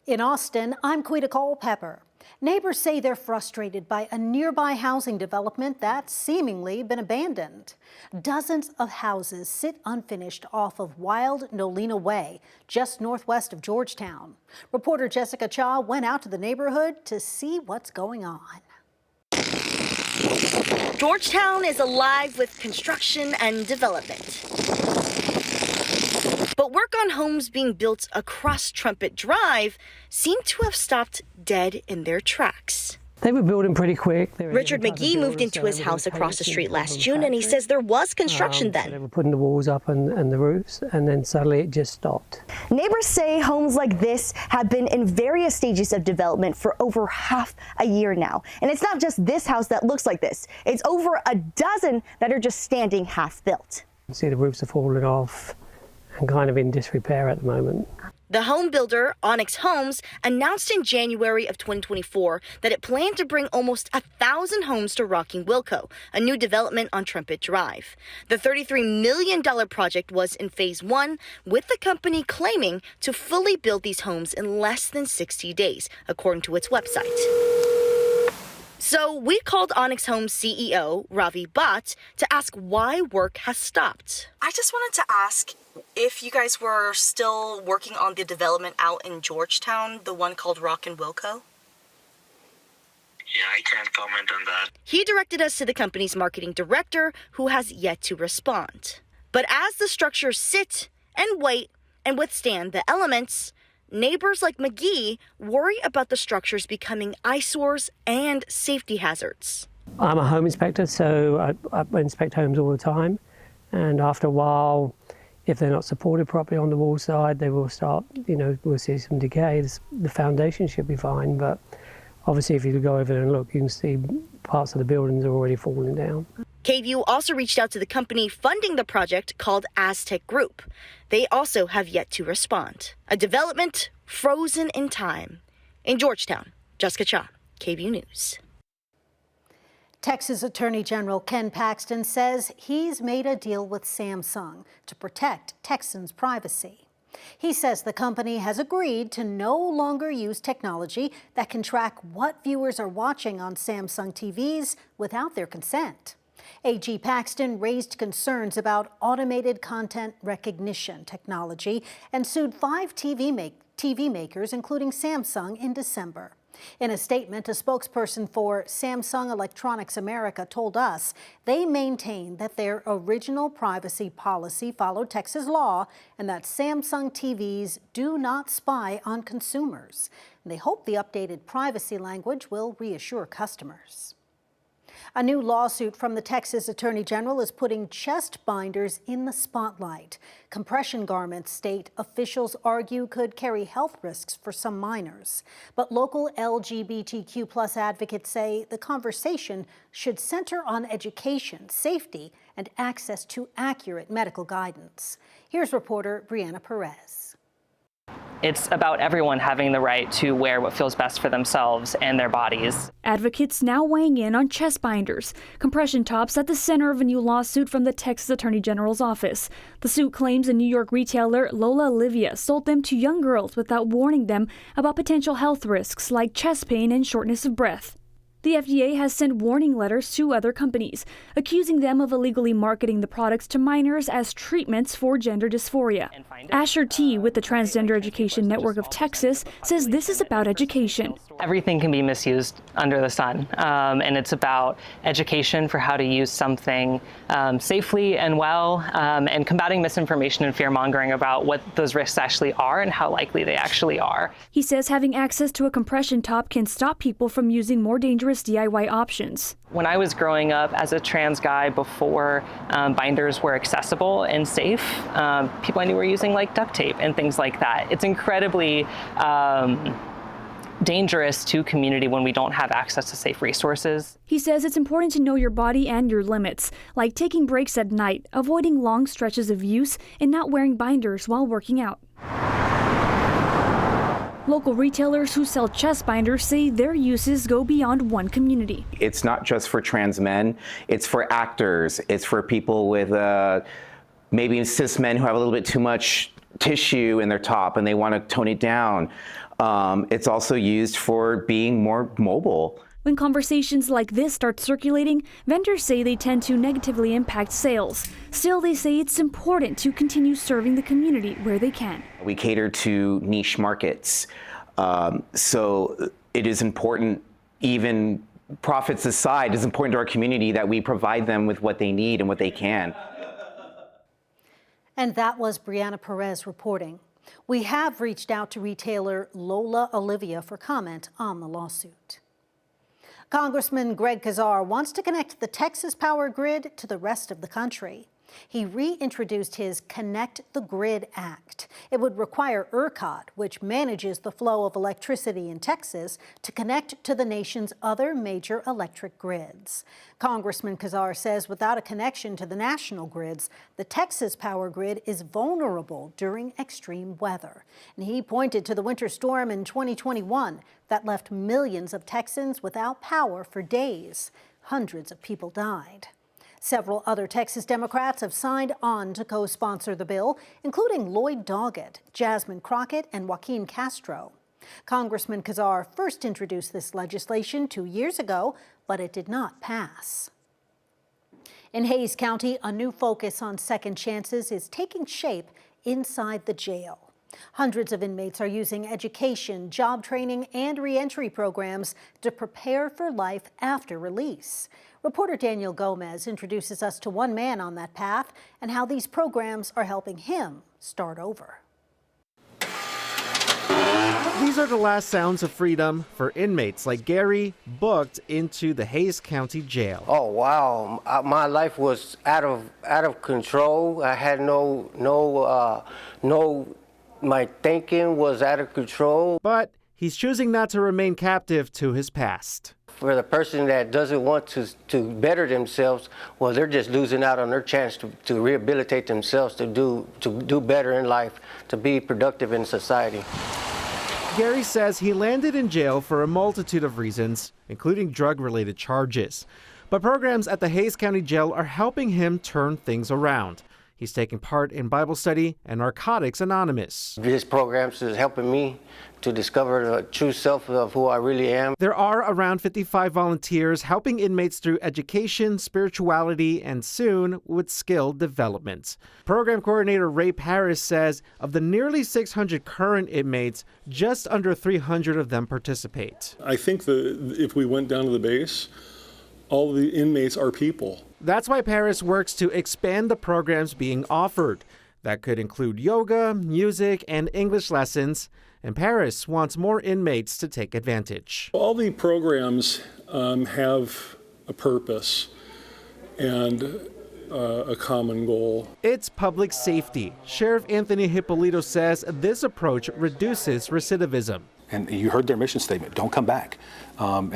In Austin, I'm Quita Culpepper. Neighbors say they're frustrated by a nearby housing development that's seemingly been abandoned. Dozens of houses sit unfinished off of Wild Nolina Way, just northwest of Georgetown. Reporter Jessica Cha went out to the neighborhood to see what's going on. Georgetown is alive with construction and development. But work on homes being built across Trumpet Drive seem to have stopped dead in their tracks. They were building pretty quick. Richard McGee moved into his house across the street last June, and he says there was construction then. So they were putting the walls up and the roofs, and then suddenly it just stopped. Neighbors say homes like this have been in various stages of development for over half a year now. And it's not just this house that looks like this. It's over a dozen that are just standing half built. You see the roofs are falling off and kind of in disrepair at the moment. The home builder, Onyx Homes, announced in January of 2024 that it planned to bring almost 1,000 homes to Rocking Wilco, a new development on Trumpet Drive. The $33 million project was in phase 1, with the company claiming to fully build these homes in less than 60 days, according to its website. So we called Onyx Homes CEO, Ravi Bhatt, to ask why work has stopped. I just wanted to ask if you guys were still working on the development out in Georgetown, the one called Rockin' Wilco? Yeah, I can't comment on that. He directed us to the company's marketing director, who has yet to respond. But as the structures sit and wait and withstand the elements, neighbors like McGee worry about the structures becoming eyesores and safety hazards. I'm a home inspector, so I inspect homes all the time. And after a while, if they're not supported properly on the wall side, they will start, we'll see some decay. The foundation should be fine, but obviously if you go over there and look, you can see parts of the buildings are already falling down. KVUE also reached out to the company funding the project called Aztec Group. They also have yet to respond. A development frozen in time. In Georgetown, Jessica Cha, KVUE News. Texas Attorney General Ken Paxton says he's made a deal with Samsung to protect Texans' privacy. He says the company has agreed to no longer use technology that can track what viewers are watching on Samsung TVs without their consent. AG Paxton raised concerns about automated content recognition technology and sued 5 TV makers, including Samsung, in December. In a statement, a spokesperson for Samsung Electronics America told us they maintain that their original privacy policy followed Texas law and that Samsung TVs do not spy on consumers. They hope the updated privacy language will reassure customers. A new lawsuit from the Texas Attorney General is putting chest binders in the spotlight. Compression garments, state officials argue, could carry health risks for some minors. But local LGBTQ+ advocates say the conversation should center on education, safety, and access to accurate medical guidance. Here's reporter Brianna Perez. It's about everyone having the right to wear what feels best for themselves and their bodies. Advocates now weighing in on chest binders, compression tops at the center of a new lawsuit from the Texas Attorney General's office. The suit claims a New York retailer, Lola Olivia, sold them to young girls without warning them about potential health risks like chest pain and shortness of breath. The FDA has sent warning letters to other companies, accusing them of illegally marketing the products to minors as treatments for gender dysphoria. Asher T. with the Transgender Education Network of Texas says this is about education. Everything can be misused under the sun, and it's about education for how to use something safely and well, and combating misinformation and fear-mongering about what those risks actually are and how likely they actually are. He says having access to a compression top can stop people from using more dangerous DIY options. When I was growing up as a trans guy before binders were accessible and safe, people I knew were using like duct tape and things like that. It's incredibly dangerous to community when we don't have access to safe resources. He says it's important to know your body and your limits, like taking breaks at night, avoiding long stretches of use, and not wearing binders while working out. Local retailers who sell chest binders say their uses go beyond one community. It's not just for trans men, it's for actors, it's for people with maybe cis men who have a little bit too much tissue in their top and they want to tone it down. It's also used for being more mobile. When conversations like this start circulating, vendors say they tend to negatively impact sales. Still, they say it's important to continue serving the community where they can. We cater to niche markets. So it is important, even profits aside, it's important to our community that we provide them with what they need and what they can. And that was Brianna Perez reporting. We have reached out to retailer Lola Olivia for comment on the lawsuit. Congressman Greg Casar wants to connect the Texas power grid to the rest of the country. He reintroduced his Connect the Grid Act. It would require ERCOT, which manages the flow of electricity in Texas, to connect to the nation's other major electric grids. Congressman Casar says without a connection to the national grids, the Texas power grid is vulnerable during extreme weather. And he pointed to the winter storm in 2021 that left millions of Texans without power for days. Hundreds of people died. Several other Texas Democrats have signed on to co-sponsor the bill, including Lloyd Doggett, Jasmine Crockett, and Joaquin Castro. Congressman Casar first introduced this legislation 2 years ago, but it did not pass. In Hays County, a new focus on second chances is taking shape inside the jail. Hundreds of inmates are using education, job training, and reentry programs to prepare for life after release. Reporter Daniel Gomez introduces us to one man on that path and how these programs are helping him start over. These are the last sounds of freedom for inmates like Gary, booked into the Hays County Jail. Oh wow, my life was out of control. I had my thinking was out of control. But he's choosing not to remain captive to his past. For the person that doesn't want to better themselves, well, they're just losing out on their chance to rehabilitate themselves, to do better in life, to be productive in society. Gary says he landed in jail for a multitude of reasons, including drug-related charges. But programs at the Hays County Jail are helping him turn things around. He's taking part in Bible study and Narcotics Anonymous. These programs is helping me to discover the true self of who I really am. There are around 55 volunteers helping inmates through education, spirituality, and soon with skill development. Program coordinator Ray Paris says of the nearly 600 current inmates, just under 300 of them participate. I think that if we went down to the base, all the inmates are people. That's why Paris works to expand the programs being offered. That could include yoga, music, and English lessons. And Paris wants more inmates to take advantage. All the programs have a purpose and a common goal. It's public safety. Sheriff Anthony Hippolito says this approach reduces recidivism. And you heard their mission statement, don't come back. And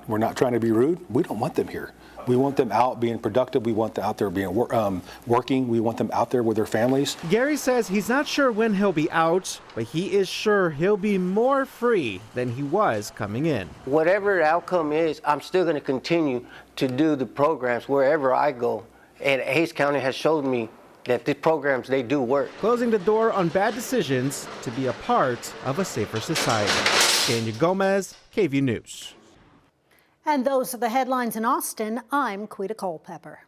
we're not trying to be rude. We don't want them here. We want them out being productive. We want them out there being working. We want them out there with their families. Gary says he's not sure when he'll be out, but he is sure he'll be more free than he was coming in. Whatever the outcome is, I'm still going to continue to do the programs wherever I go. And Hays County has showed me that the programs, they do work. Closing the door on bad decisions to be a part of a safer society. Daniel Gomez, KVUE News. And those are the headlines in Austin. I'm Quita Culpepper.